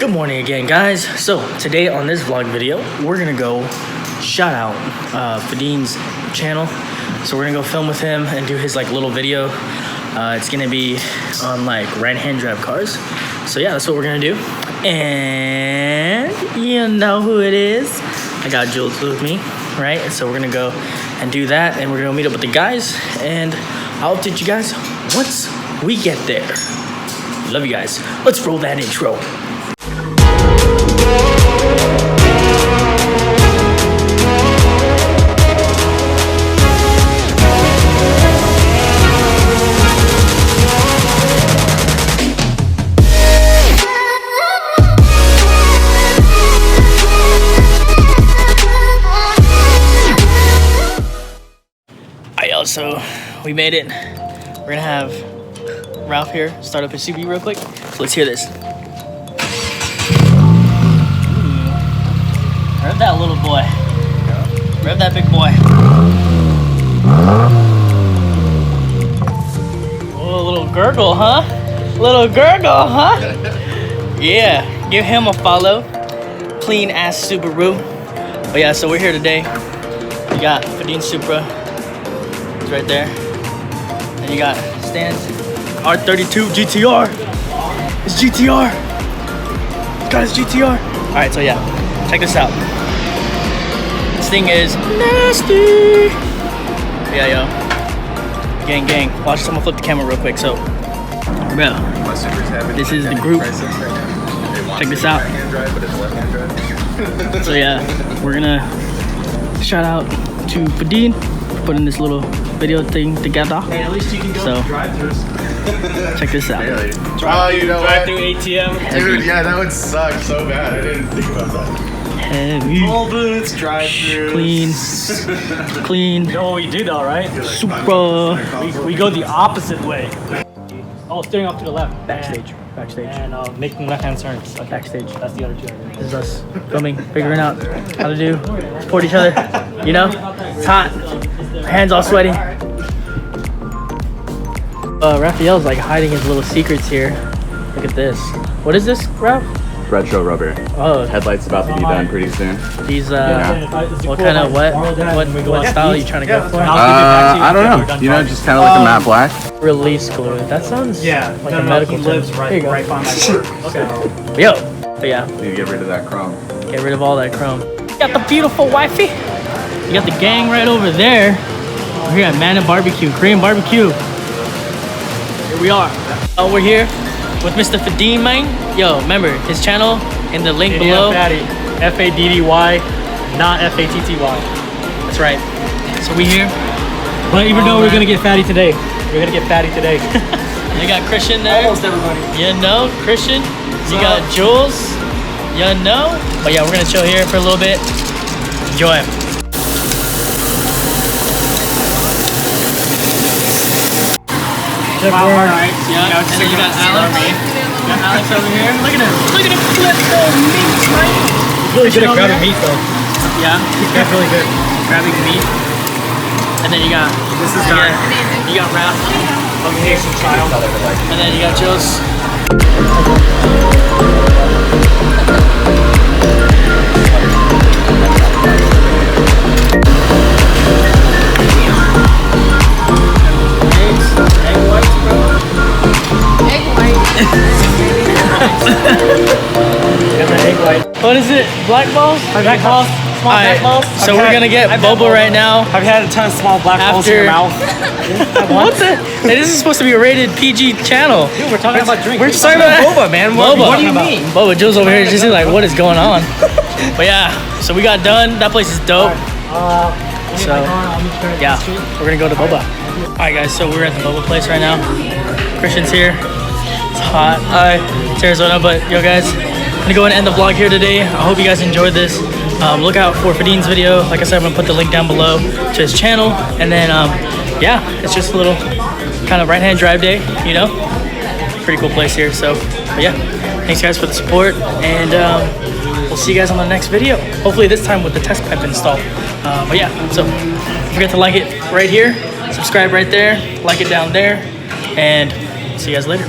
Good morning again, guys. So today on this vlog video, we're gonna go shout out Faddy's channel. So we're gonna go film with him and do his like little video. It's gonna be on like right-hand drive cars. So yeah, that's what we're gonna do. And you know who it is. I got Jules with me, right? And so we're gonna go and do that, and we're gonna meet up with the guys, and I'll update you guys once we get there. Love you guys. Let's roll that intro. So we made it. We're gonna have Ralph here start up his CB real quick. So let's hear this. Rev that little boy. Rev that big boy. Oh, little gurgle, huh? Little gurgle, huh? Yeah, give him a follow. Clean ass Subaru. But yeah, so we're here today. We got Faddy Supra. Right there, and you got Stan's R32 GTR. It's GTR. Got his GTR. All right, so yeah, check this out. This thing is nasty. Yeah, yo, gang. Watch someone flip the camera real quick. So, bro, this is the group. Check this out. So yeah, we're gonna shout out to Faddy. Putting this little video thing together. Hey, at least you can go so, drive-thrus. Check this out. Drive-through ATM. Dude, yeah, that would suck so bad. I didn't think about that. Heavy. Full boots, drive-throughs. Clean. You know what we do though, right? Supra. We go the opposite way. Oh, steering off to the left. Backstage. And making left-hand turns. Okay. Backstage. That's the other two. This is us filming, figuring out how to do, support each other. You know, it's hot. Hands all sweaty. Raphael's like hiding his little secrets here. Look at this. What is this, Ralph? Retro rubber. Oh, Headlight's about to be done pretty soon. These what kind of what style are you trying to go for? I don't know. You know, just kind of like a matte black. Release glue. That sounds like a medical term. Lives right by my work. Okay. Yo. But yeah. You need to get rid of that chrome. Get rid of all that chrome. You got the beautiful wifey. You got the gang right over there. We're here at Man and Barbecue, Korean barbecue. Here we are. Oh, we're here with Mr. Faddy, man. Yo, remember his channel in the link below. Faddy. F-A-D-D-Y, not F-A-T-T-Y. That's right. So we here. But even though we're gonna get Faddy today. We're gonna get Faddy today. You got Christian there. Almost everybody. You know, Christian. You got Jules. You know. But yeah, we're gonna chill here for a little bit. Enjoy. Alright. Yeah. And then you got Alex. You got Alex over here. Look at him. Look at him flip those meats, right? Really good at grabbing meat though. Yeah. That's really good. Grabbing meat. And then you got you got Ralph over here. And then you got Jules. What is it? Black balls? Black balls? Small black balls? So we're gonna get boba right now. I've had a ton of small black balls in your mouth. What the? Hey, this is supposed to be a rated PG channel. Dude, we're talking about drinks. We're just talking about boba, man. What do you mean? Boba, Jules over here just like, what is going on? But yeah, so we got done. That place is dope. So yeah, we're gonna go to boba. All right, guys. So we're at the boba place right now. Christian's here. It's hot. It's Arizona, but yo, guys. I'm gonna go and end the vlog here today. I hope you guys enjoyed this. Look out for Faddy's video. Like I said, I'm gonna put the link down below to his channel. And then, yeah, it's just a little kind of right-hand drive day, you know? Pretty cool place here. So, but yeah, thanks guys for the support. And we'll see you guys on the next video. Hopefully this time with the test pipe installed. But yeah, so don't forget to like it right here. Subscribe right there. Like it down there. And see you guys later.